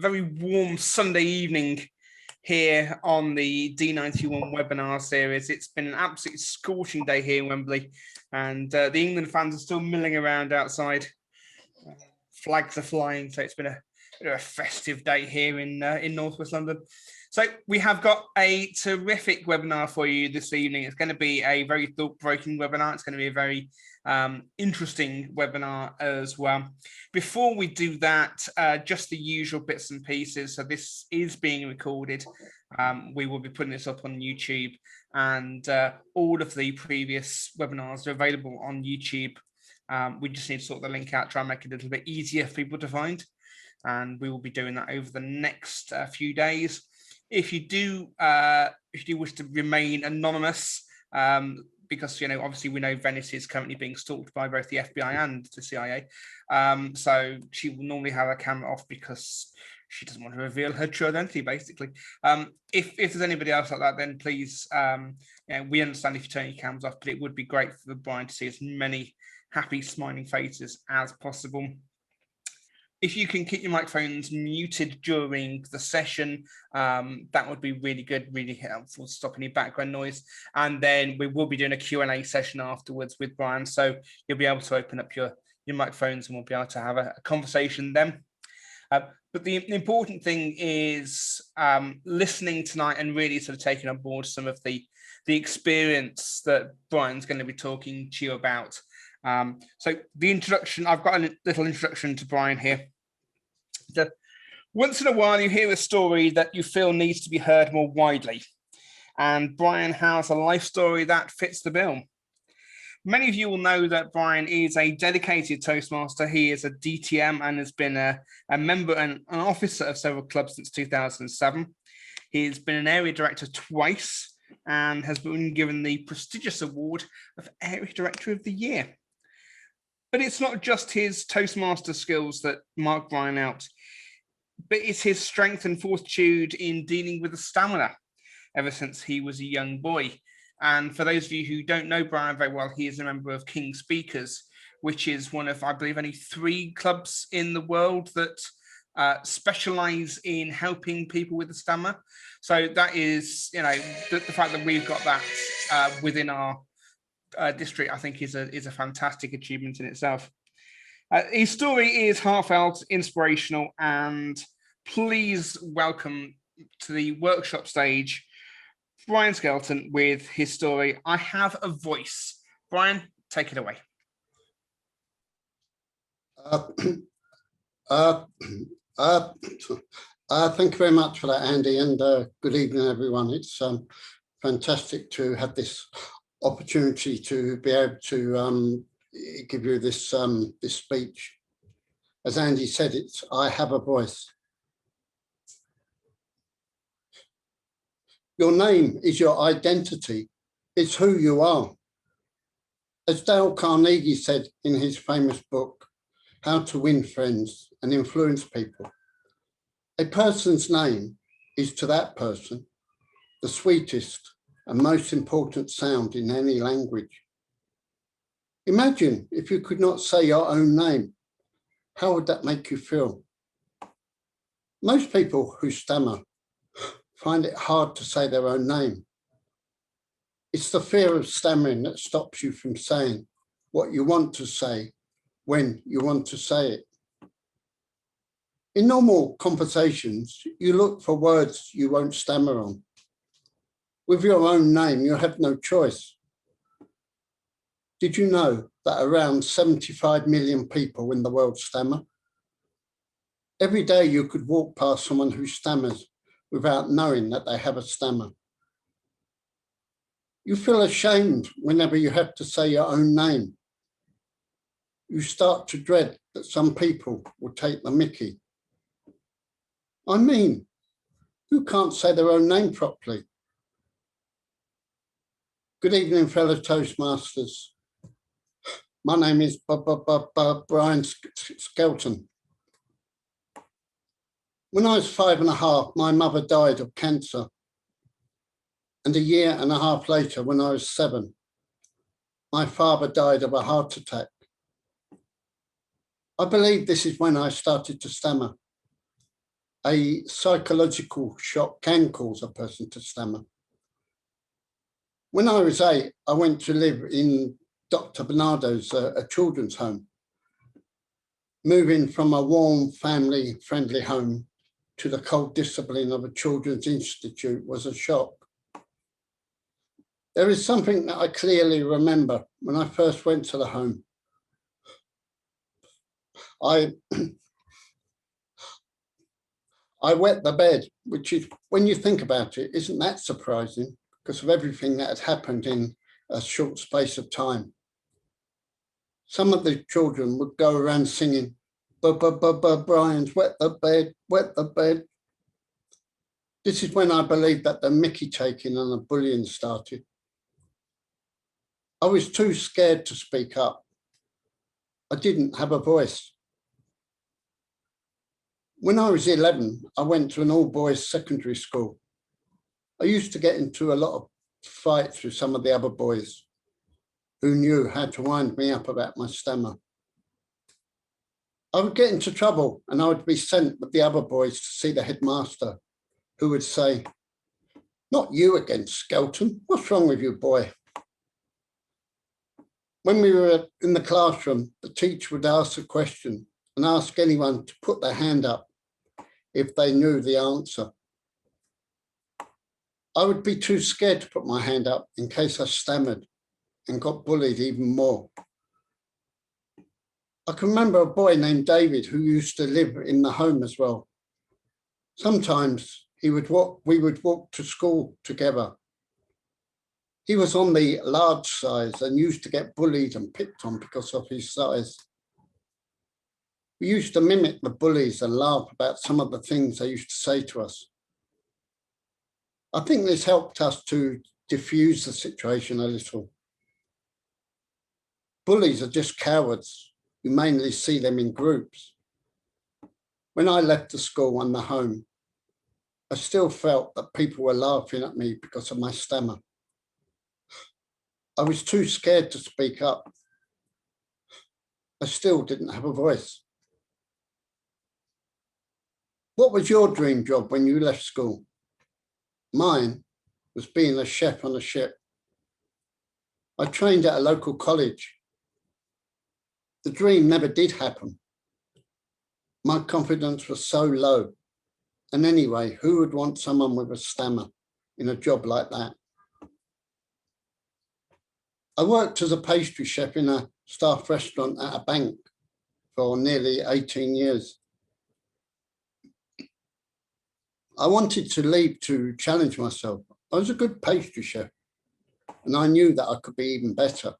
very warm Sunday evening here on the D91 webinar series. It's been an absolutely scorching day here in Wembley, and the England fans are still milling around outside. Flags are flying, so it's been a festive day here in Northwest London. So we have got a terrific webinar for you this evening. It's going to be a very thought-provoking webinar. It's going to be a very interesting webinar as well. Before we do that, just the usual bits and pieces. So this is being recorded. We will be putting this up on YouTube, and all of the previous webinars are available on YouTube. We just need to sort the link out, try and make it a little bit easier for people to find. And we will be doing that over the next few days. If you do wish to remain anonymous, because obviously we know Venice is currently being stalked by both the FBI and the CIA, so she will normally have her camera off because she doesn't want to reveal her true identity, basically. If there's anybody else like that, then please, we understand if you turn your cameras off, but it would be great for Brian to see as many happy, smiling faces as possible. If you can keep your microphones muted during the session, that would be really good, really helpful to stop any background noise. And then we will be doing a Q&A session afterwards with Brian. So you'll be able to open up your microphones and we'll be able to have a conversation then. But the important thing is listening tonight and really sort of taking on board some of the experience that Brian's going to be talking to you about. So the introduction, I've got a little introduction to Brian here. Once in a while you hear a story that you feel needs to be heard more widely, and Brian has a life story that fits the bill. Many of you will know that Brian is a dedicated Toastmaster. He is a DTM and has been a member and an officer of several clubs since 2007. He's been an area director twice and has been given the prestigious award of Area Director of the Year. But it's not just his Toastmaster skills that mark Brian out, but it's his strength and fortitude in dealing with the stamina ever since he was a young boy. And for those of you who don't know Brian very well, he is a member of King Speakers, which is one of, I believe, only 3 clubs in the world that specialize in helping people with the stamina. So that is, the fact that we've got that within our district, I think is a fantastic achievement in itself. His story is heartfelt, inspirational, and please welcome to the workshop stage Brian Skelton with his story, I Have a Voice. Brian, take it away. Thank you very much for that, Andy, and good evening, everyone. It's fantastic to have this opportunity to be able to give you this this speech. As Andy said, it's I have a voice. Your name is your identity. It's who you are. As Dale Carnegie said in his famous book, How to Win Friends and Influence People, a person's name is to that person the sweetest and most important sound in any language. Imagine if you could not say your own name. How would that make you feel? Most people who stammer find it hard to say their own name. It's the fear of stammering that stops you from saying what you want to say when you want to say it. In normal conversations, you look for words you won't stammer on. With your own name, you have no choice. Did you know that around 75 million people in the world stammer? Every day you could walk past someone who stammers without knowing that they have a stammer. You feel ashamed whenever you have to say your own name. You start to dread that some people will take the mickey. I mean, who can't say their own name properly? Good evening, fellow Toastmasters. My name is Brian Skelton. When I was 5.5, my mother died of cancer. And 1.5 years later, when I was 7, my father died of a heart attack. I believe this is when I started to stammer. a psychological shock can cause a person to stammer. When I was 8, I went to live in Dr. Bernardo's, a children's home. Moving from a warm, family-friendly home to the cold discipline of a children's institute was a shock. There is something that I clearly remember when I first went to the home. I wet the bed, which is, when you think about it, isn't that surprising because of everything that had happened in a short space of time. Some of the children would go around singing, Brian's wet the bed, wet the bed. This is when I believed that the mickey taking and the bullying started. I was too scared to speak up. I didn't have a voice. When I was 11, I went to an all-boys secondary school. I used to get into a lot of fights with some of the other boys who knew how to wind me up about my stammer. I would get into trouble and I would be sent with the other boys to see the headmaster, who would say, "Not you again, Skelton. What's wrong with you, boy?" When we were in the classroom, the teacher would ask a question and ask anyone to put their hand up if they knew the answer. I would be too scared to put my hand up in case I stammered and got bullied even more. I can remember a boy named David who used to live in the home as well. Sometimes we would walk to school together. He was on the large size and used to get bullied and picked on because of his size. We used to mimic the bullies and laugh about some of the things they used to say to us. I think this helped us to diffuse the situation a little. Bullies are just cowards. You mainly see them in groups. When I left the school and the home, I still felt that people were laughing at me because of my stammer. I was too scared to speak up. I still didn't have a voice. What was your dream job when you left school? Mine was being a chef on a ship. I trained at a local college. The dream never did happen. My confidence was so low. And anyway, who would want someone with a stammer in a job like that? I worked as a pastry chef in a staff restaurant at a bank for nearly 18 years. I wanted to leave to challenge myself. I was a good pastry chef and I knew that I could be even better.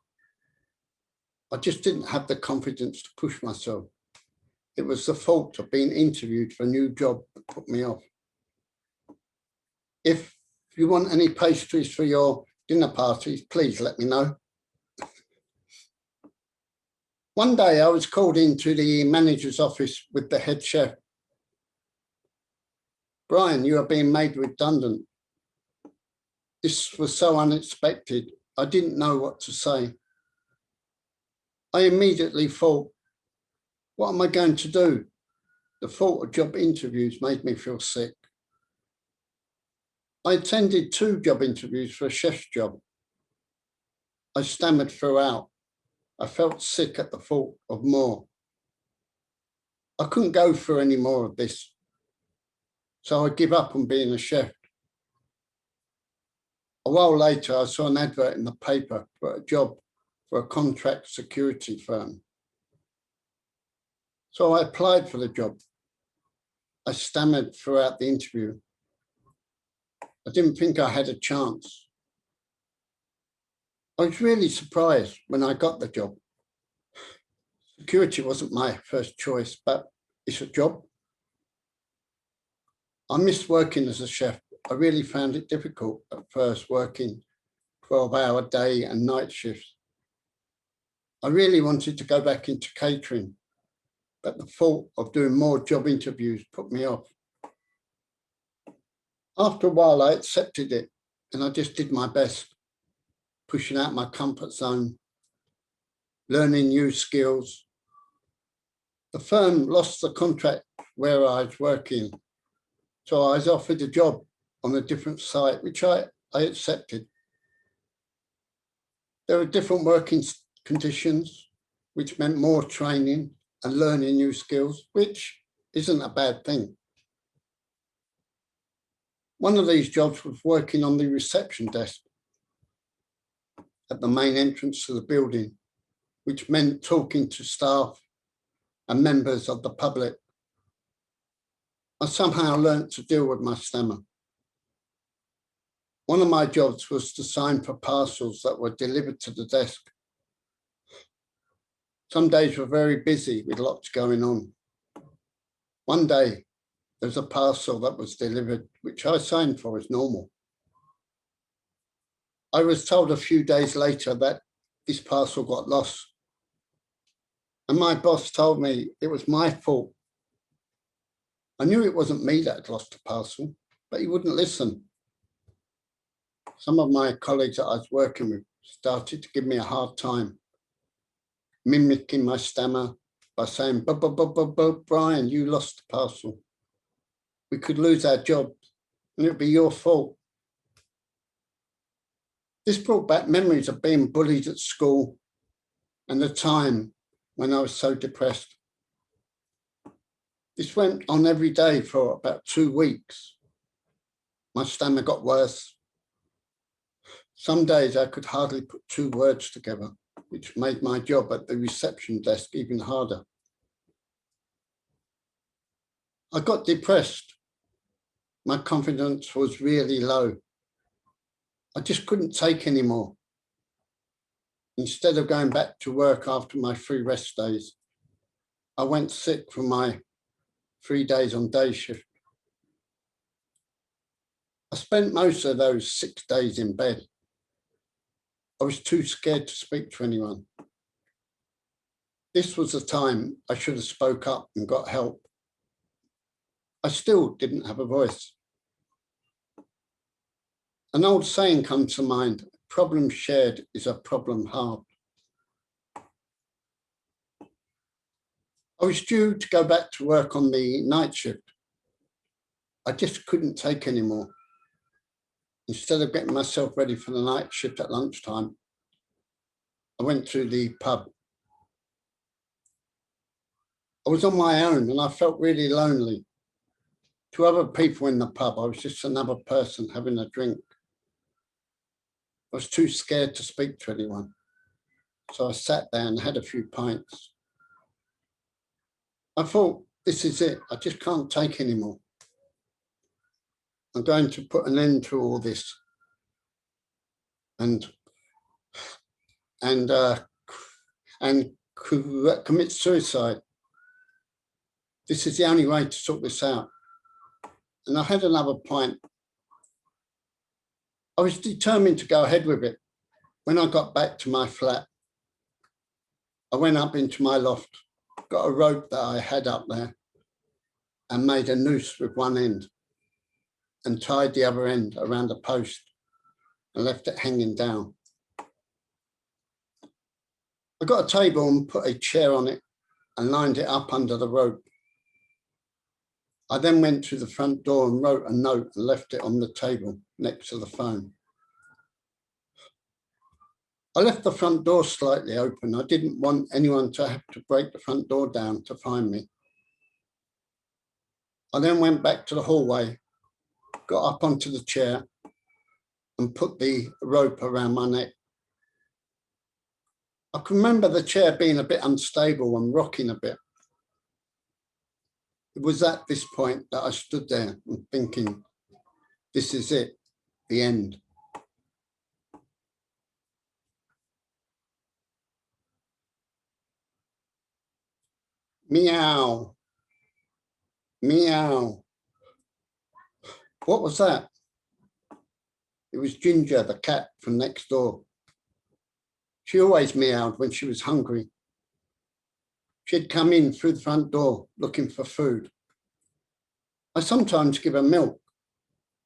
I just didn't have the confidence to push myself. It was the fault of being interviewed for a new job that put me off. If you want any pastries for your dinner parties, please let me know. One day I was called into the manager's office with the head chef. "Brian, you are being made redundant." This was so unexpected. I didn't know what to say. I immediately thought, what am I going to do? The thought of job interviews made me feel sick. I attended 2 job interviews for a chef's job. I stammered throughout. I felt sick at the thought of more. I couldn't go through any more of this, so I gave up on being a chef. A while later, I saw an advert in the paper for a job for a contract security firm. So I applied for the job. I stammered throughout the interview. I didn't think I had a chance. I was really surprised when I got the job. Security wasn't my first choice, but it's a job. I missed working as a chef. I really found it difficult at first, working 12-hour day and night shifts. I really wanted to go back into catering, but the thought of doing more job interviews put me off. After a while, I accepted it and I just did my best, pushing out my comfort zone, learning new skills. The firm lost the contract where I was working So I was offered a job on a different site, which I accepted. There were different working conditions, which meant more training and learning new skills, which isn't a bad thing. One of these jobs was working on the reception desk at the main entrance to the building, which meant talking to staff and members of the public. I somehow learnt to deal with my stammer. One of my jobs was to sign for parcels that were delivered to the desk. Some days were very busy with lots going on. One day, there was a parcel that was delivered, which I signed for as normal. I was told a few days later that this parcel got lost. And my boss told me it was my fault. I knew it wasn't me that had lost the parcel, but he wouldn't listen. Some of my colleagues that I was working with started to give me a hard time, mimicking my stammer by saying, Brian, you lost the parcel. We could lose our job and it'd be your fault. This brought back memories of being bullied at school and the time when I was so depressed. This went on every day for about 2 weeks. My stammer got worse. Some days I could hardly put 2 words together, which made my job at the reception desk even harder. I got depressed. My confidence was really low. I just couldn't take any more. Instead of going back to work after my 3 rest days, I went sick for my 3 days on day shift. I spent most of those 6 days in bed. I was too scared to speak to anyone. This was the time I should have spoke up and got help. I still didn't have a voice. An old saying comes to mind, problem shared is a problem halved. I was due to go back to work on the night shift. I just couldn't take any more. Instead of getting myself ready for the night shift at lunchtime, I went to the pub. I was on my own and I felt really lonely. To other people in the pub, I was just another person having a drink. I was too scared to speak to anyone. So I sat there and had a few pints. I thought, this is it. I just can't take any more. I'm going to put an end to all this and commit suicide. This is the only way to sort this out. And I had another pint. I was determined to go ahead with it. When I got back to my flat, I went up into my loft, got a rope that I had up there and made a noose with one end and tied the other end around a post and left it hanging down. I got a table and put a chair on it and lined it up under the rope. I then went to the front door and wrote a note and left it on the table next to the phone. I left the front door slightly open. I didn't want anyone to have to break the front door down to find me. I then went back to the hallway, got up onto the chair and put the rope around my neck. I can remember the chair being a bit unstable and rocking a bit. It was at this point that I stood there and thinking, this is it, the end. Meow, meow. What was that? It was Ginger, the cat from next door. She always meowed when she was hungry. She'd come in through the front door looking for food. I sometimes give her milk.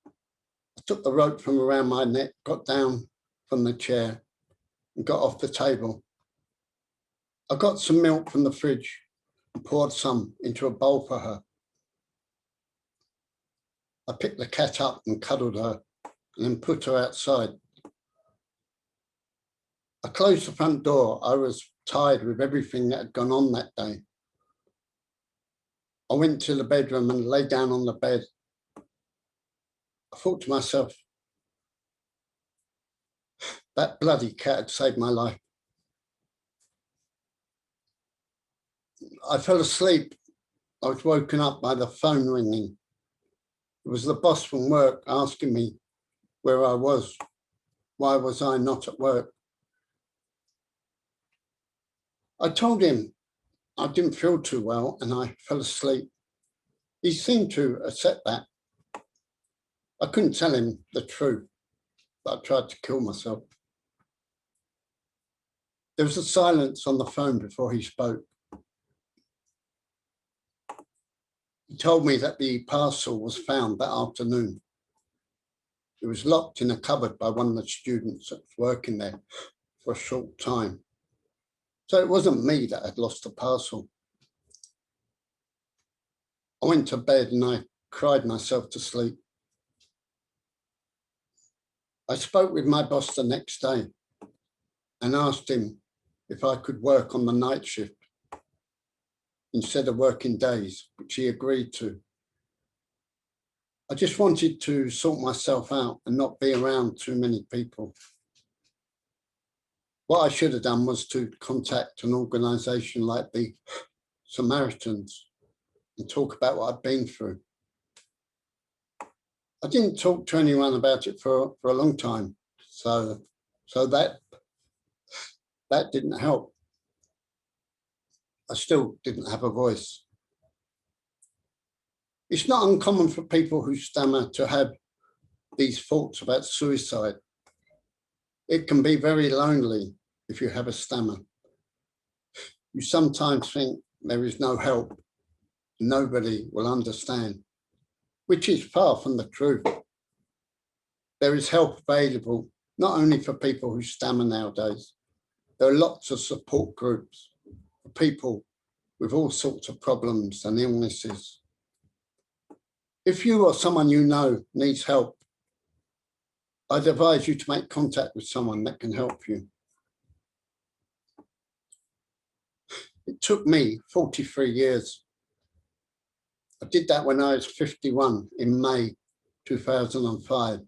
I took the rope from around my neck, got down from the chair and got off the table. I got some milk from the fridge and poured some into a bowl for her. I picked the cat up and cuddled her and then put her outside. I closed the front door. I was tired with everything that had gone on that day. I went to the bedroom and lay down on the bed. I thought to myself, that bloody cat had saved my life. I fell asleep. I was woken up by the phone ringing. It was the boss from work asking me where I was. Why was I not at work? I told him I didn't feel too well and I fell asleep. He seemed to accept that. I couldn't tell him the truth, but I tried to kill myself. There was a silence on the phone before he spoke. He told me that the parcel was found that afternoon. It was locked in a cupboard by one of the students that was working there for a short time. So it wasn't me that had lost the parcel. I went to bed and I cried myself to sleep. I spoke with my boss the next day and asked him if I could work on the night shift instead of working days, which he agreed to. I just wanted to sort myself out and not be around too many people. What I should have done was to contact an organisation like the Samaritans and talk about what I'd been through. I didn't talk to anyone about it for a long time, so that didn't help. I still didn't have a voice. It's not uncommon for people who stammer to have these thoughts about suicide. It can be very lonely if you have a stammer. You sometimes think there is no help, nobody will understand, which is far from the truth. There is help available, not only for people who stammer nowadays. There are lots of support groups for people with all sorts of problems and illnesses. If you or someone you know needs help, I'd advise you to make contact with someone that can help you. It took me 43 years. I did that when I was 51 in May 2005.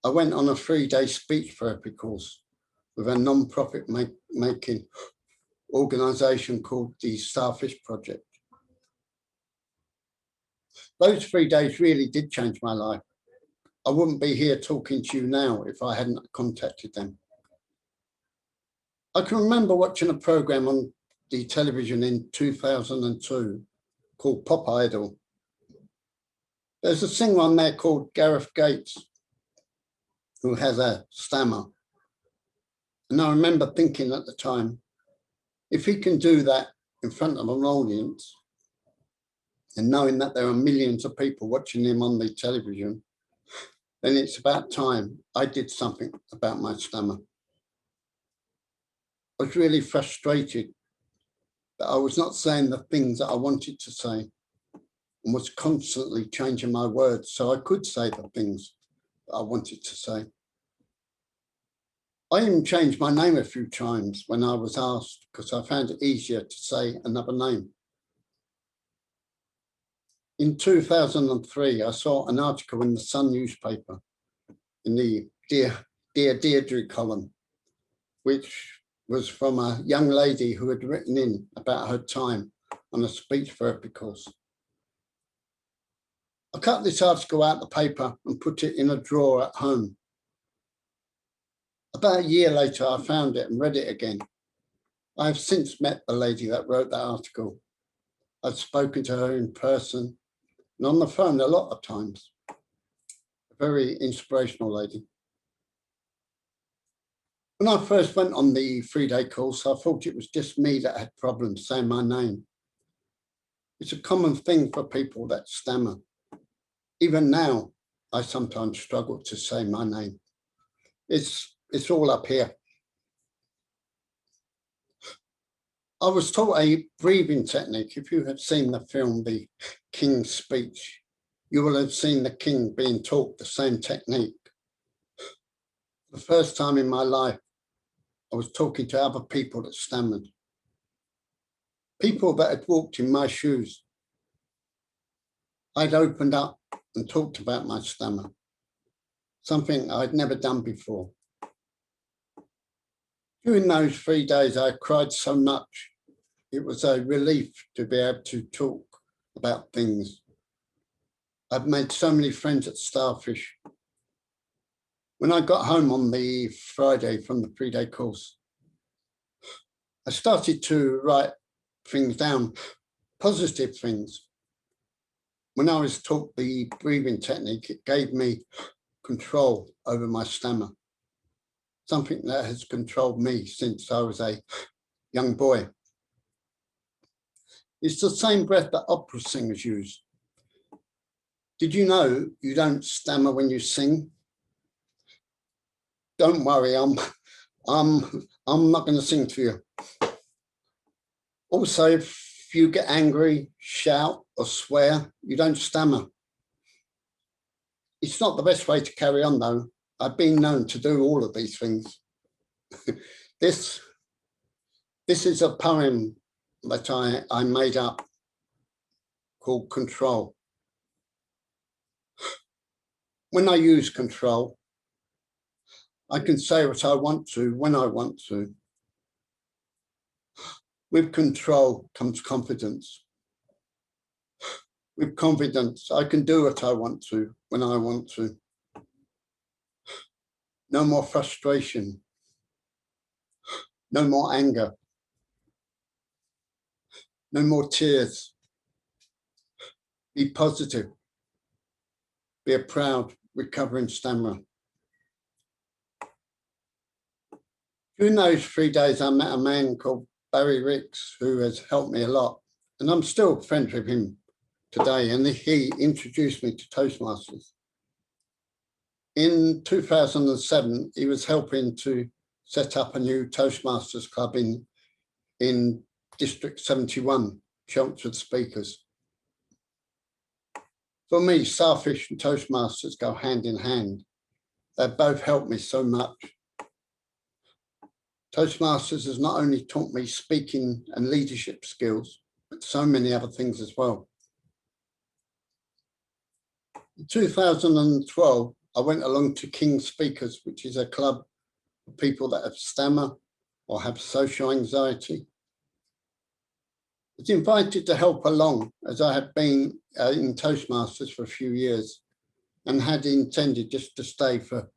I went on a 3-day speech therapy course with a non-profit making organisation called the Starfish Project. Those 3 days really did change my life. I wouldn't be here talking to you now if I hadn't contacted them. I can remember watching a program on the television in 2002 called Pop Idol. There's a singer on there called Gareth Gates who has a stammer. And I remember thinking at the time, if he can do that in front of an audience and knowing that there are millions of people watching him on the television, then it's about time I did something about my stammer. I was really frustrated that I was not saying the things that I wanted to say and was constantly changing my words so I could say the things that I wanted to say. I even changed my name a few times when I was asked because I found it easier to say another name. In 2003, I saw an article in the Sun newspaper in the Dear Deirdre column, which was from a young lady who had written in about her time on a speech therapy course. I cut this article out of the paper and put it in a drawer at home. About a year later, I found it and read it again. I have since met the lady that wrote that article. I've spoken to her in person and on the phone a lot of times. A very inspirational lady. When I first went on the 3-day course, I thought it was just me that had problems saying my name. It's a common thing for people that stammer. Even now, I sometimes struggle to say my name. It's all up here. I was taught a breathing technique. If you have seen the film, The King's Speech, you will have seen the king being taught the same technique. The first time in my life, I was talking to other people that stammered. People that had walked in my shoes. I'd opened up and talked about my stammer, something I'd never done before. During those 3 days, I cried so much. It was a relief to be able to talk about things. I've made so many friends at Starfish. When I got home on the Friday from the 3-day course, I started to write things down, positive things. When I was taught the breathing technique, it gave me control over my stammer, something that has controlled me since I was a young boy. It's the same breath that opera singers use. Did you know you don't stammer when you sing? Don't worry, I'm not going to sing to you. Also, if you get angry, shout or swear, you don't stammer. It's not the best way to carry on though. I've been known to do all of these things. This is a poem that I made up called Control. When I use control, I can say what I want to, when I want to. With control comes confidence. With confidence, I can do what I want to, when I want to. No more frustration. No more anger. No more tears. Be positive. Be a proud, recovering stammerer. During those 3 days, I met a man called Barry Ricks, who has helped me a lot. And I'm still friends with him today. And he introduced me to Toastmasters. In 2007, he was helping to set up a new Toastmasters club in District 71, Chelmsford Speakers. For me, Starfish and Toastmasters go hand in hand. They both helped me so much. Toastmasters has not only taught me speaking and leadership skills, but so many other things as well. In 2012, I went along to King Speakers, which is a club for people that have stammer or have social anxiety. I was invited to help along, as I had been in Toastmasters for a few years and had intended just to stay for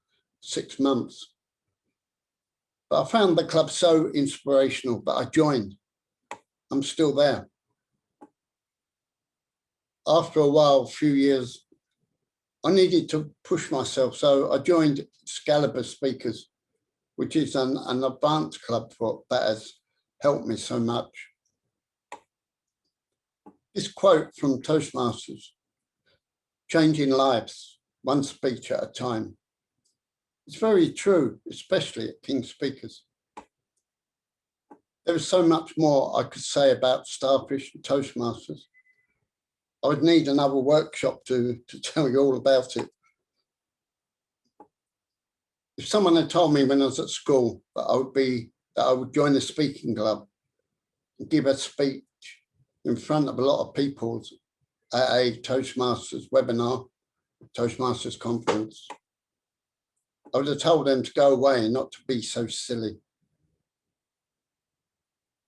6 months. But I found the club so inspirational that I joined. I'm still there. After a while, a few years, I needed to push myself, so I joined Skelton Speakers, which is an advanced club that has helped me so much. This quote from Toastmasters, changing lives, one speech at a time. It's very true, especially at King Speakers. There is so much more I could say about Starfish and Toastmasters. I would need another workshop to tell you all about it. If someone had told me when I was at school that I would join a speaking club and give a speech in front of a lot of people at a Toastmasters webinar, Toastmasters conference, I would have told them to go away and not to be so silly.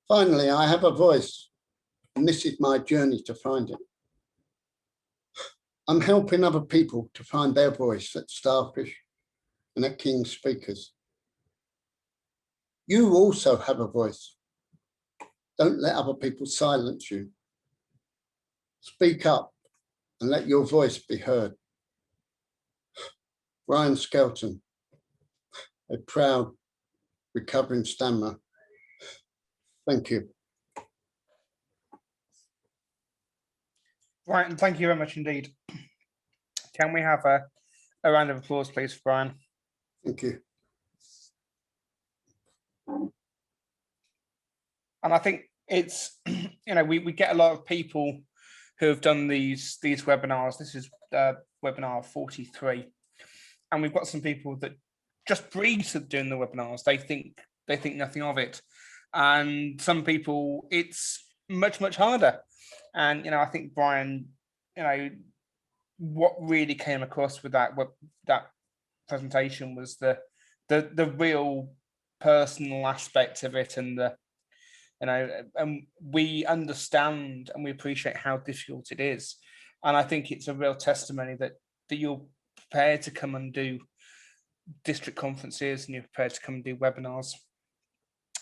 Finally, I have a voice, and this is my journey to find it. I'm helping other people to find their voice at Starfish and at King Speakers. You also have a voice. Don't let other people silence you. Speak up and let your voice be heard. Brian Skelton, a proud recovering stammerer. Thank you. Right, and thank you very much indeed. Can we have a round of applause, please, for Brian? Thank you. And I think it's, we get a lot of people who have done these webinars. This is webinar 43, and we've got some people that just breathe to doing the webinars. They think nothing of it, and some people it's much harder. And I think Brian, what really came across with that presentation was the real personal aspect of it, and and we understand and we appreciate how difficult it is. And I think it's a real testimony that you're prepared to come and do district conferences and you're prepared to come and do webinars,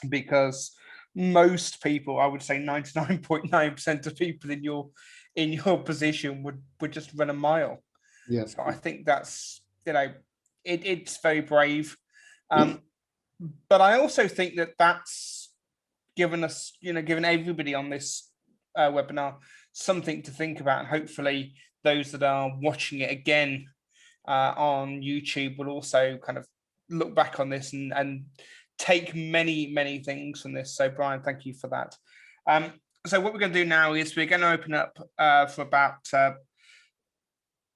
because most people, I would say 99.9% of people in your position would just run a mile. Yeah. So I think that's, it's very brave. But I also think that that's given us, given everybody on this webinar something to think about. And hopefully those that are watching it again on YouTube will also kind of look back on this and take many things from this. So Brian, thank you for that. So what we're going to do now is we're going to open up for about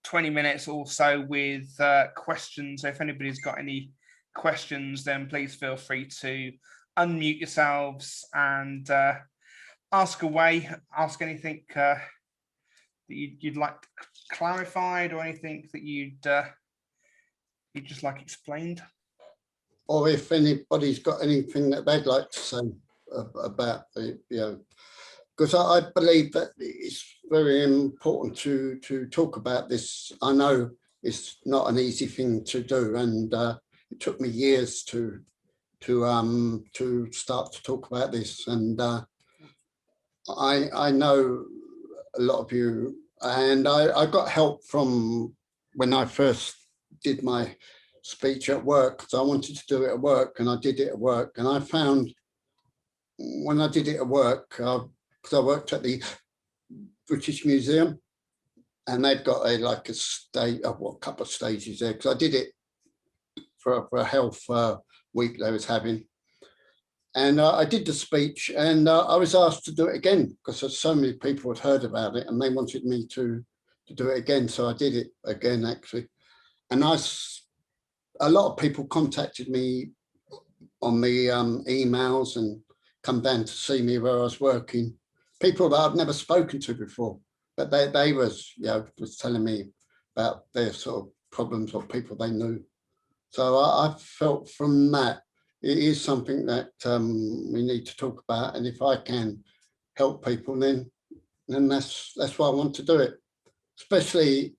20 minutes or so with questions. So if anybody's got any questions, then please feel free to unmute yourselves and ask away. Ask anything that you'd like clarified, or anything that you'd just like explained. Or if anybody's got anything that they'd like to say about the, because I believe that it's very important to talk about this. I know it's not an easy thing to do, and it took me years to start to talk about this. And I know a lot of you, and I got help from when I first did my speech at work, because I wanted to do it at work, and I did it at work. And I found when I did it at work, because I worked at the British Museum, and they've got a couple of stages there, because I did it for a health week they was having. And I did the speech, and I was asked to do it again, because so many people had heard about it and they wanted me to do it again. So I did it again, actually. And a lot of people contacted me on the emails and come down to see me where I was working. People that I'd never spoken to before, but they was telling me about their sort of problems or people they knew. So I felt from that it is something that we need to talk about, and if I can help people, then that's why I want to do it, especially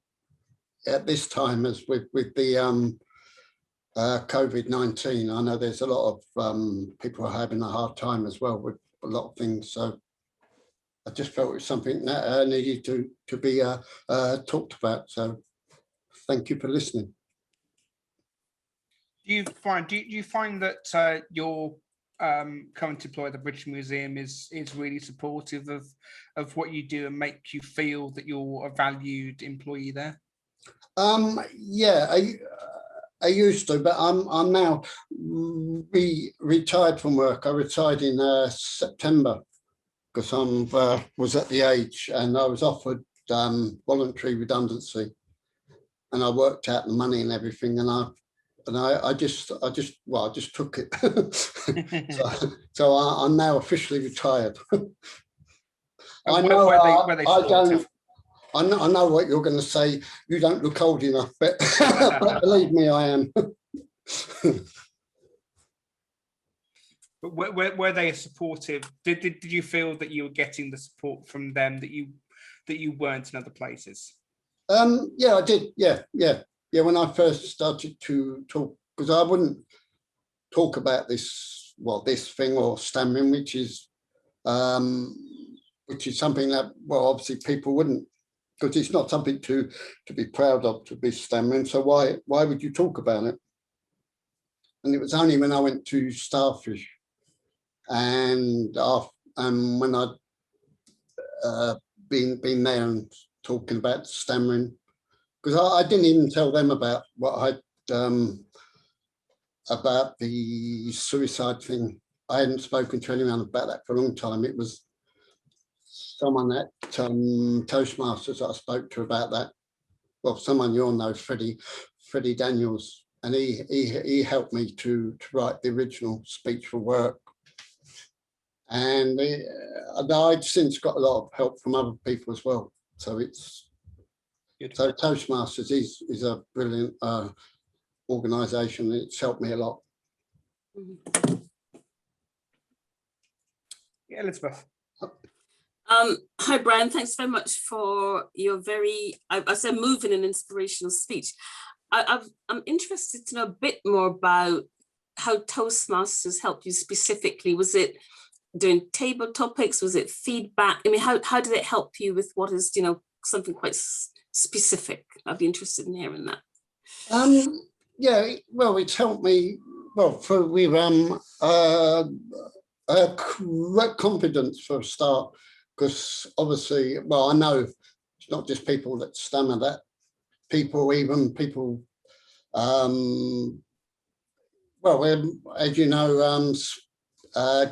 at this time as with the COVID-19. I know there's a lot of people are having a hard time as well with a lot of things. So I just felt it was something that needed to be talked about. So thank you for listening. Do you find that your current employer at the British Museum is really supportive of what you do and make you feel that you're a valued employee there? Yeah, I used to, but I'm now retired from work. I retired in September, because I was at the age, and I was offered voluntary redundancy, and I worked out the money and everything, and I just took it. so I'm now officially retired. I know what you're going to say. You don't look old enough, but believe me, I am. But were they supportive? Did you feel that you were getting the support from them that you weren't in other places? Yeah, I did. Yeah. When I first started to talk, because I wouldn't talk about this thing or stammering, which is something that, obviously people wouldn't, because it's not something to be proud of, to be stammering. So why would you talk about it? And it was only when I went to Starfish and when I'd been there and talking about stammering, because I didn't even tell them about what I'd about the suicide thing. I hadn't spoken to anyone about that for a long time. It was someone at Toastmasters that I spoke to about that. Well, someone you'll know, Freddie Daniels, and he helped me to write the original speech for work. And I'd since got a lot of help from other people as well. So it's good. So Toastmasters is a brilliant organisation. It's helped me a lot. Yeah, Elizabeth. Hi, Brian. Thanks very much for your very, I said, moving and inspirational speech. I'm interested to know a bit more about how Toastmasters helped you specifically. Was it doing table topics? Was it feedback? I mean, how did it help you with what is, you know, something quite specific? I'd be interested in hearing that. Yeah, well, it's helped me. Well, with confidence for a start, because obviously, well, I know it's not just people that stammer, that even people, well, as you know,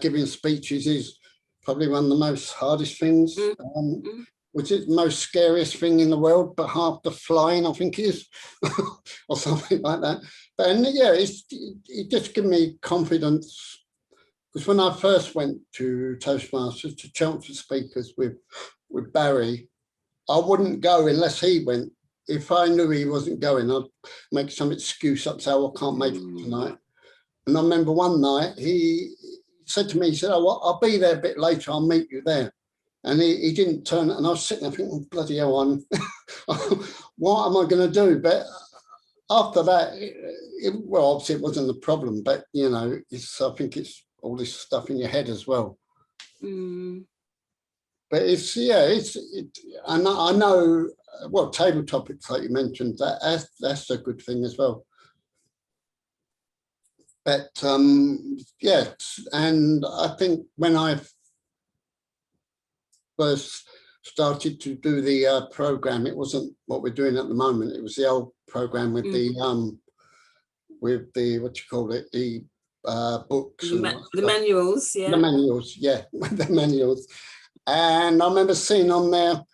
giving speeches is probably one of the most hardest things, which is the most scariest thing in the world, but half the flying, I think, is, or something like that. But yeah, it just gives me confidence. Because when I first went to Toastmasters, to Chelmsford speakers with Barry, I wouldn't go unless he went. If I knew he wasn't going, I'd make some excuse up, say, oh, I can't make it tonight. And I remember one night he said to me, he said, oh, well, I'll be there a bit later, I'll meet you there. And he didn't turn, and I was sitting there thinking, oh, bloody hell, what am I going to do? But after that, well, obviously it wasn't a problem, but, you know, I think it's all this stuff in your head as well. But it's, yeah, I know, well, table topics, like you mentioned, that's a good thing as well. But yeah, and I think when I first started to do the program, it wasn't what we're doing at the moment. It was the old program with the what you call it, the books, the manuals, yeah. The manuals, yeah, the manuals. And I remember seeing on there,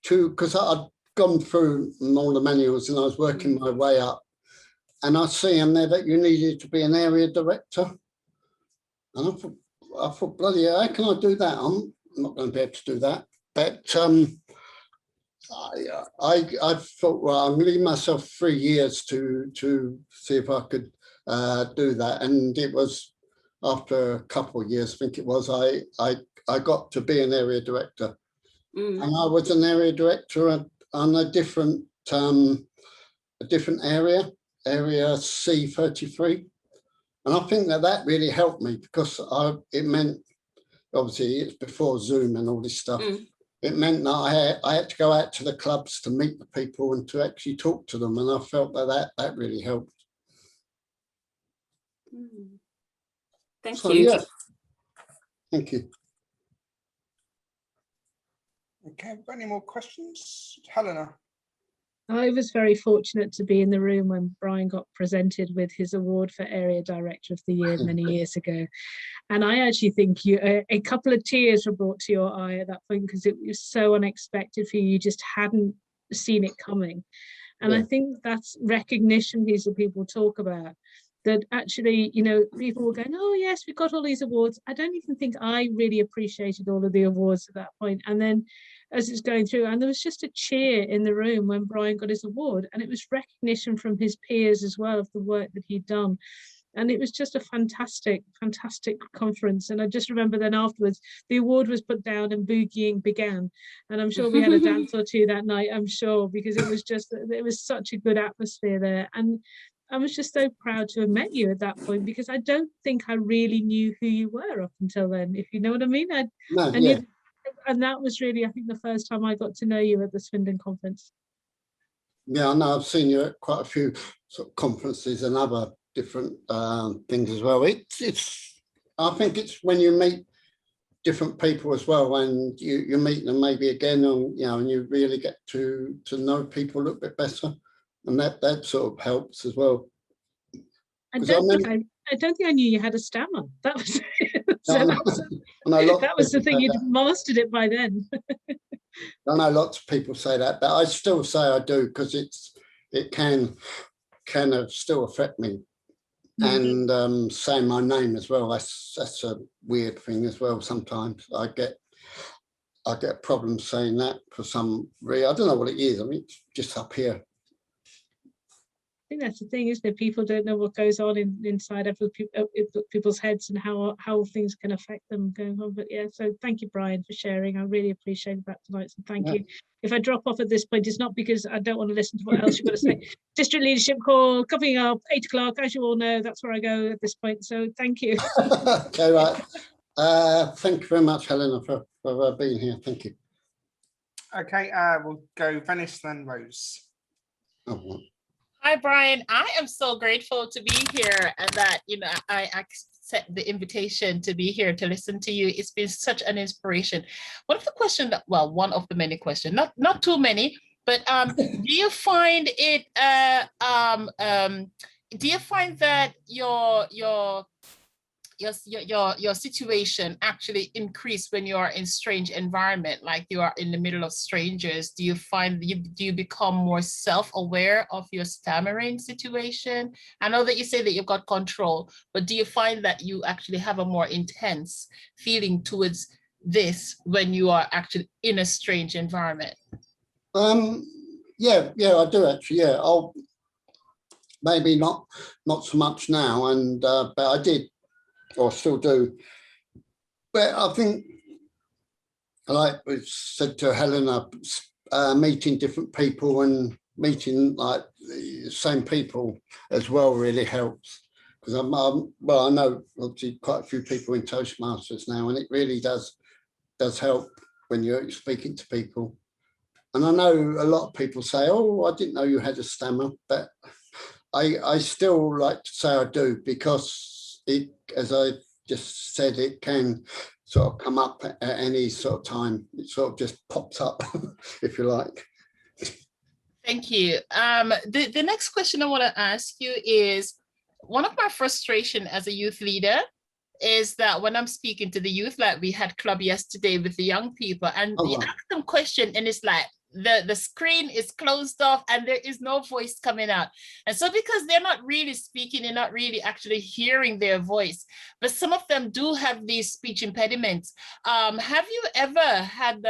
because I'd gone through all the manuals and I was working my way up, and I see in there that you needed to be an area director. And I thought, bloody hell, how can I do that? I'm not going to be able to do that. But I thought, well, I'm going to give myself 3 years to see if I could do that. And it was after a couple of years, I think it was, I got to be an area director. And I was an area director on a different area C33. And I think that really helped me, because it meant, obviously it's before Zoom and all this stuff. It meant that I had to go out to the clubs to meet the people and to actually talk to them. And I felt that really helped. Thank you. Yeah. Thank you. Okay, got any more questions? Helena. I was very fortunate to be in the room when Brian got presented with his award for Area Director of the Year many years ago. And I actually think a couple of tears were brought to your eye at that point, because it was so unexpected for you. You just hadn't seen it coming. And I think that's recognition piece that people talk about. That actually, you know, people were going, oh yes, we've got all these awards. I don't even think I really appreciated all of the awards at that point. And then as it's going through, and there was just a cheer in the room when Brian got his award, and it was recognition from his peers as well of the work that he'd done. And it was just a fantastic conference. And I just remember then afterwards, the award was put down and boogieing began. And I'm sure we had a dance or two that night, I'm sure, because it was such a good atmosphere there. And I was just so proud to have met you at that point, because I don't think I really knew who you were up until then, if you know what I mean. And that was really, I think, the first time I got to know you at the Swindon conference. Yeah, I know I've seen you at quite a few sort of conferences and other different things as well. I think it's when you meet different people as well, and you meet them maybe again, and and you really get to know people a little bit better, and that sort of helps as well. I don't think I knew you had a stammer. That was So I know, I know lots that of was the people thing, say you'd that. mastered it by then. I know lots of people say that, but I still say I do because it can still affect me. And saying my name as well, that's a weird thing as well. Sometimes I get problems saying that for some reason. I don't know what it is. I mean, it's just up here. I think that's the thing, isn't it? People don't know what goes on inside of people's heads and how things can affect them going on. But yeah, so thank you, Brian, for sharing. I really appreciate that tonight. So thank you. If I drop off at this point, it's not because I don't want to listen to what else you've got to say. District leadership call coming up 8 o'clock. As you all know, that's where I go at this point. So thank you. Okay, right. Thank you very much, Helena, for being here. Thank you. Okay, we'll go Venice, then Rose. Oh, Hi, Brian. I am so grateful to be here and that, I accept the invitation to be here to listen to you. It's been such an inspiration. One of the many questions, not too many, but do you find it, do you find that your situation actually increase when you are in strange environment, like you are in the middle of strangers? Do you become more self-aware of your stammering situation? I know that you say that you've got control, but do you find that you actually have a more intense feeling towards this when you are actually in a strange environment? yeah, I do actually. Yeah, I'll maybe not so much now, and but I did, or still do. But I think, like we said to Helena, meeting different people and meeting like the same people as well really helps. Because I know obviously quite a few people in Toastmasters now, and it really does help when you're speaking to people. And I know a lot of people say, "Oh, I didn't know you had a stammer," but I still like to say I do, because it, as I just said, it can sort of come up at any sort of time. It sort of just pops up, if you like. Thank you. The next question I want to ask you is, one of my frustration as a youth leader is that when I'm speaking to the youth, like we had club yesterday with the young people, and you ask them question and it's like, the screen is closed off and there is no voice coming out. And so because they're not really speaking, they're not really actually hearing their voice, but some of them do have these speech impediments. Have you ever had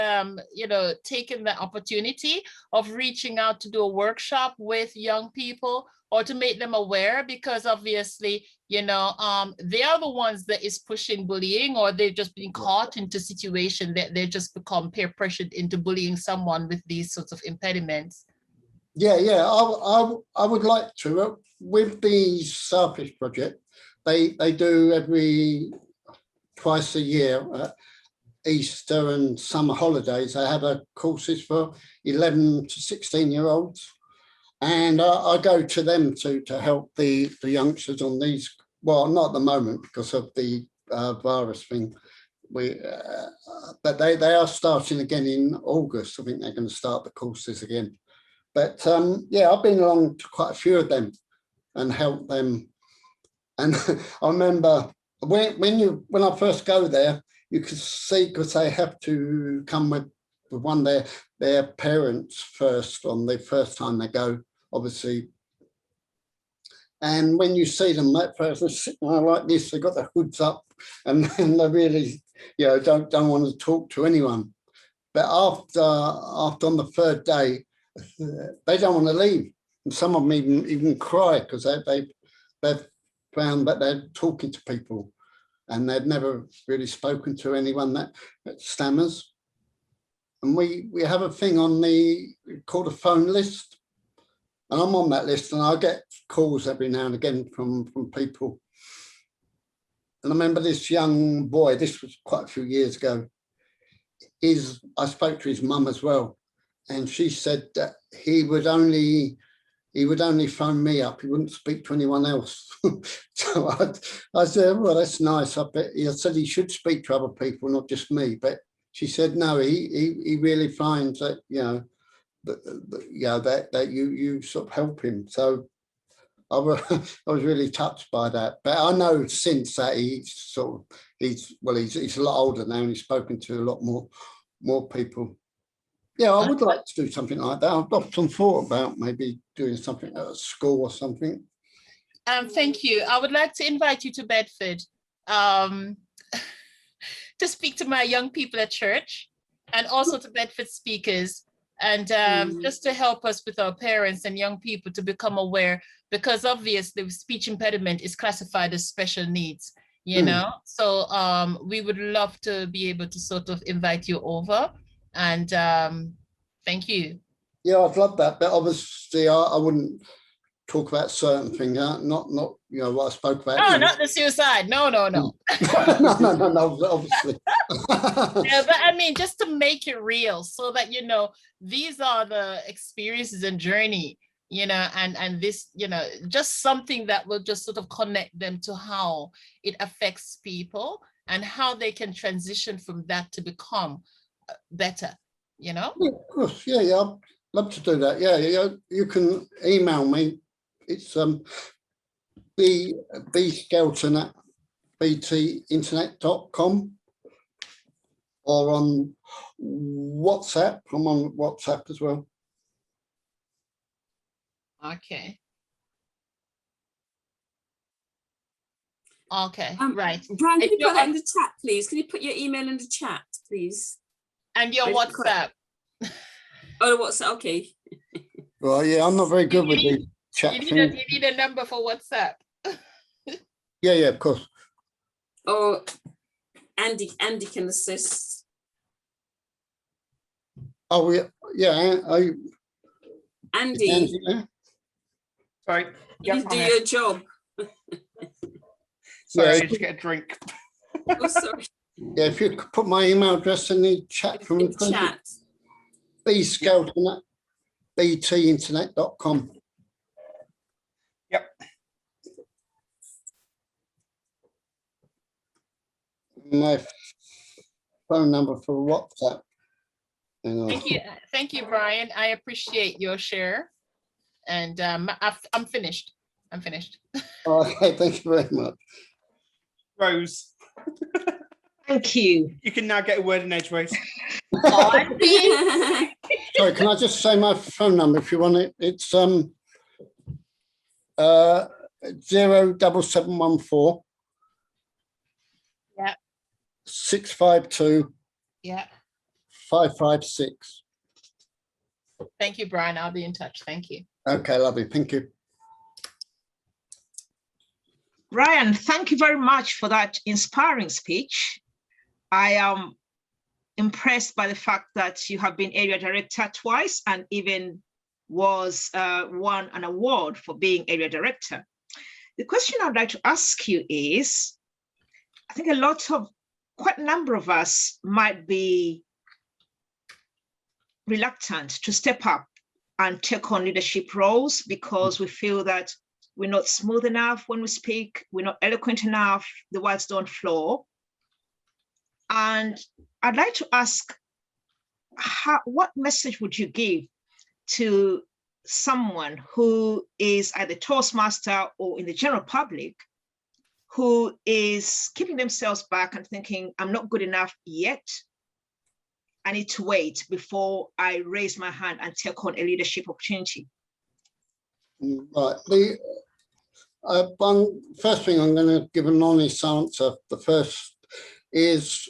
taken the opportunity of reaching out to do a workshop with young people, or to make them aware? Because obviously, they are the ones that is pushing bullying, or they've just been caught into situation that they just become peer pressured into bullying someone with these sorts of impediments. Yeah, I would like to. With the Starfish Project, they do twice a year, Easter and summer holidays. They have courses for 11 to 16-year-olds. And I go to them to help the youngsters on these. Well, not at the moment because of the virus thing. But they are starting again in August. I think they're going to start the courses again. But yeah, I've been along to quite a few of them and helped them. And I remember when I first go there, you could see, because they have to come with one of their parents first on the first time they go, obviously. And when you see them at first, they're sitting like this, they've got their hoods up, and they really, don't want to talk to anyone. But after on the third day, they don't want to leave. And some of them even cry, because they've found that they're talking to people and they've never really spoken to anyone that stammers. And we have a thing on called a phone list. And I'm on that list, and I get calls every now and again from people. And I remember this young boy, this was quite a few years ago. I spoke to his mum as well, and she said that he would only phone me up. He wouldn't speak to anyone else. So I said, well, that's nice. I said he should speak to other people, not just me. But she said, no, he really finds that, that you sort of help him. So I was, I was really touched by that. But I know since that he's a lot older now and he's spoken to a lot more people. Yeah, I would like to do something like that. I've often thought about maybe doing something at a school or something. Thank you. I would like to invite you to Bedford to speak to my young people at church and also to Bedford speakers, and just to help us with our parents and young people to become aware, because obviously speech impediment is classified as special needs, you know? So we would love to be able to sort of invite you over, and thank you. Yeah, I'd love that, but obviously I wouldn't talk about certain things, not you know what I spoke about. Oh, not the suicide. No. no, obviously. Yeah, but I mean, just to make it real, so that you know these are the experiences and journey, you know, and this, you know, just something that will just sort of connect them to how it affects people and how they can transition from that to become better, you know. Yeah, of course, yeah, I'd love to do that. Yeah, you can email me. It's Skelton at btinternet.com, or on WhatsApp. I'm on WhatsApp as well. Okay. Right. Brian, can you put that in the chat, please? Can you put your email in the chat, please? And your WhatsApp. Oh, WhatsApp, okay. Well, yeah, I'm not very good with the chat thing. You need a number for WhatsApp. Yeah, of course. Or Andy can assist. Oh, yeah. Andy, Sorry. you do your job. Sorry, Yeah. I just get a drink. Oh, sorry. Yeah, if you could put my email address in the chat from In the chat. Skelton at btinternet.com. Yep. My phone number for WhatsApp. Thank you, Brian. I appreciate your share, and I'm finished. Okay, thank you very much. Rose. Thank you. You can now get a word in edgeways. Sorry, can I just say my phone number if you want it? It's 07714. Yeah. 652. Yeah. 556. Thank you, Brian. I'll be in touch. Thank you. Okay, lovely. Thank you. Ryan, thank you very much for that inspiring speech. I am impressed by the fact that you have been area director twice and even won an award for being area director. The question I'd like to ask you is, I think quite a number of us might be reluctant to step up and take on leadership roles because we feel that we're not smooth enough when we speak, we're not eloquent enough, the words don't flow. And I'd like to ask, what message would you give to someone who is either Toastmaster or in the general public who is keeping themselves back and thinking, I'm not good enough yet. I need to wait before I raise my hand and take on a leadership opportunity. Right. First thing I'm going to give an honest answer. The first is,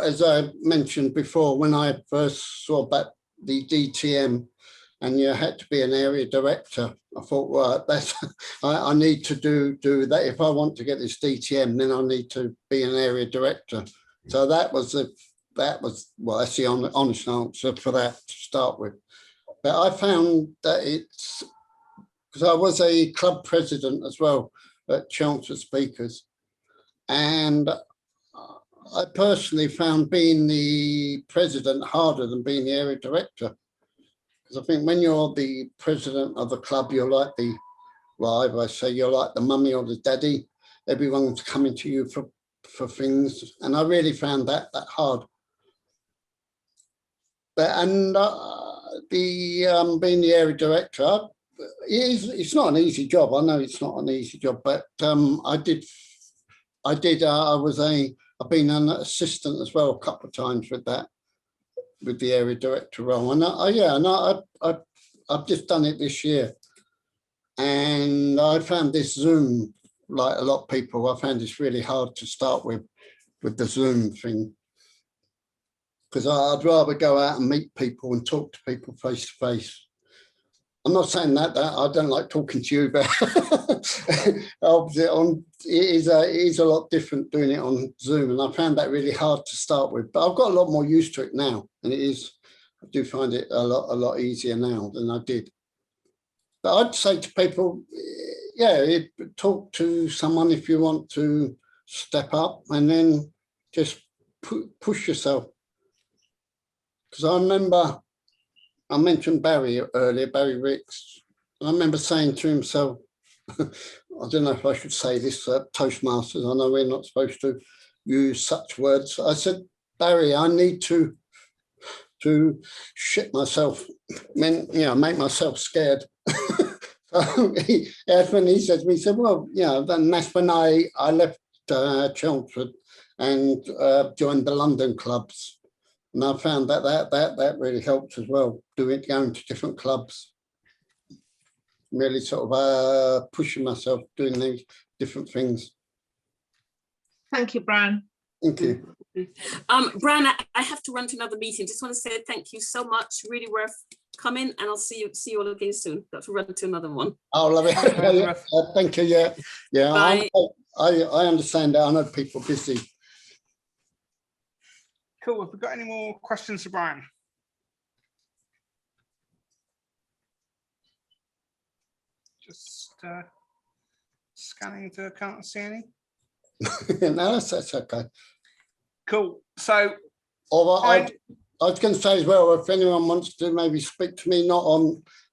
as I mentioned before, when I first saw about the DTM and you had to be an area director, I thought, well, I need to do that. If I want to get this DTM, then I need to be an area director. So that's the honest answer for that to start with. But I found that it's, because I was a club president as well at Chancellor Speakers, and I personally found being the president harder than being the area director. Because I think when you're the president of the club, you're like you're like the mummy or the daddy. Everyone's coming to you for things, and I really found that hard. But being the area director, it's not an easy job. I know it's not an easy job, but I've been an assistant as well a couple of times with that, with the area director role. And I've just done it this year. And I found this Zoom, like a lot of people, I found this really hard to start with the Zoom thing. Because I'd rather go out and meet people and talk to people face to face. I'm not saying that I don't like talking to you, but it is a lot different doing it on Zoom, and I found that really hard to start with. But I've got a lot more used to it now, and I do find it a lot easier now than I did. But I'd say to people, yeah, talk to someone if you want to step up, and then just push yourself. Because I remember, I mentioned Barry earlier, Barry Ricks. I remember saying to himself, I don't know if I should say this at Toastmasters, I know we're not supposed to use such words. I said, Barry, I need to shit myself, make myself scared. So that's when he said to me, he said, well, then that's when I left Chelmsford and joined the London clubs. And I found that really helped as well, going to different clubs, really sort of pushing myself, doing these different things. Thank you, Brian. Thank you. Brian, I have to run to another meeting. Just want to say thank you so much. Really worth coming, and I'll see you all again soon. Got to run to another one. Oh, love it. Thank you. Yeah. Bye. I understand that. I know people are busy. Cool. Have we got any more questions for Brian? Just scanning to can't see any. No, that's okay. Cool. So I was going to say as well, if anyone wants to maybe speak to me,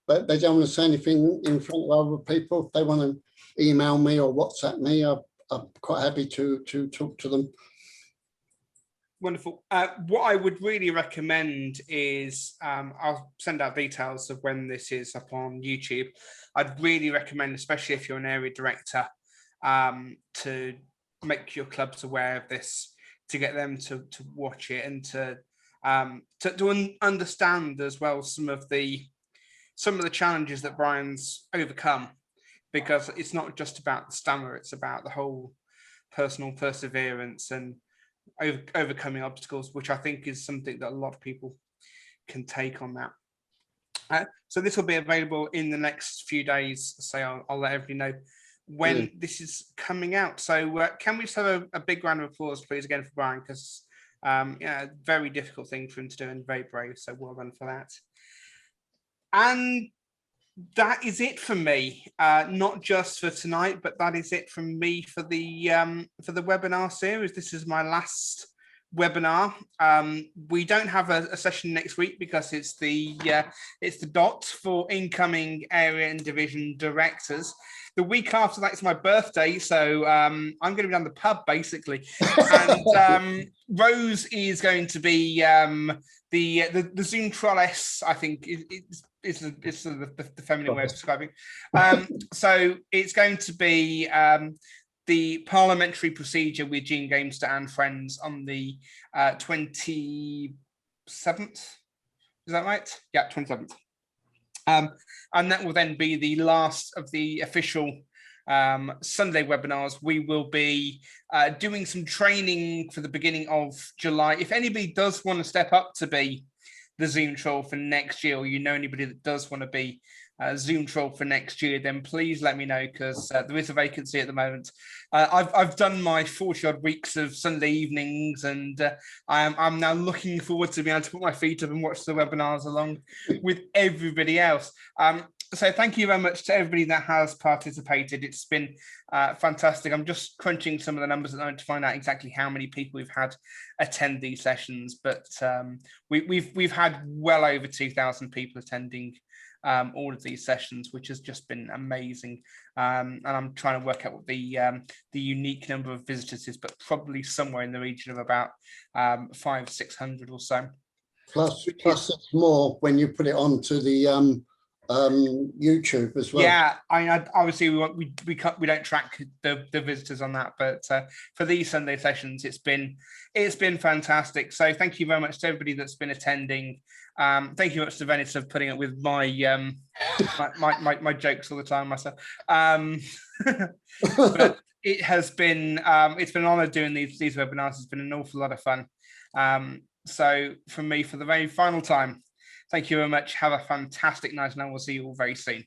but they don't want to say anything in front of other people, if they want to email me or WhatsApp me, I'm quite happy to talk to them. Wonderful. What I would really recommend is I'll send out details of when this is up on YouTube. I'd really recommend, especially if you're an area director, to make your clubs aware of this, to get them to watch it, and to understand as well some of the challenges that Brian's overcome, because it's not just about the stammer, it's about the whole personal perseverance and overcoming obstacles, which I think is something that a lot of people can take on that. So this will be available in the next few days. So I'll let everybody know when this is coming out. So can we just have a big round of applause, please, again for Brian, because very difficult thing for him to do and very brave. So well done for that. And that is it from me, not just for tonight, but that is it from me for the webinar series. This is my last webinar. We don't have a session next week because it's the dot for incoming area and division directors. The week after that is my birthday, so I'm going to be down the pub basically, and Rose is going to be the Zoom trolless, I think is the feminine way of describing. So it's going to be the parliamentary procedure with Gene Gamester and friends on the 27th. Is that right? Yeah, 27th. And that will then be the last of the official Sunday webinars. We will be doing some training for the beginning of July. If anybody does want to step up to be the Zoom troll for next year, or you know anybody that does want to be Zoom troll for next year, then please let me know, because there is a vacancy at the moment. I've done my 40-odd weeks of Sunday evenings, and I'm now looking forward to being able to put my feet up and watch the webinars along with everybody else. So thank you very much to everybody that has participated. It's been fantastic. I'm just crunching some of the numbers at the moment to find out exactly how many people we've had attend these sessions, but we've had well over 2,000 people attending all of these sessions, which has just been amazing. And I'm trying to work out what the unique number of visitors is, but probably somewhere in the region of about 500-600 or so. Plus it's more when you put it onto the YouTube as well. Yeah, obviously we don't track the visitors on that, but for these Sunday sessions, it's been fantastic. So thank you very much to everybody that's been attending. Thank you very much to Venice for putting up with my my jokes all the time myself. But it has been it's been an honor doing these webinars. It's been an awful lot of fun. So from me, for the very final time, thank you very much. Have a fantastic night, and I will see you all very soon.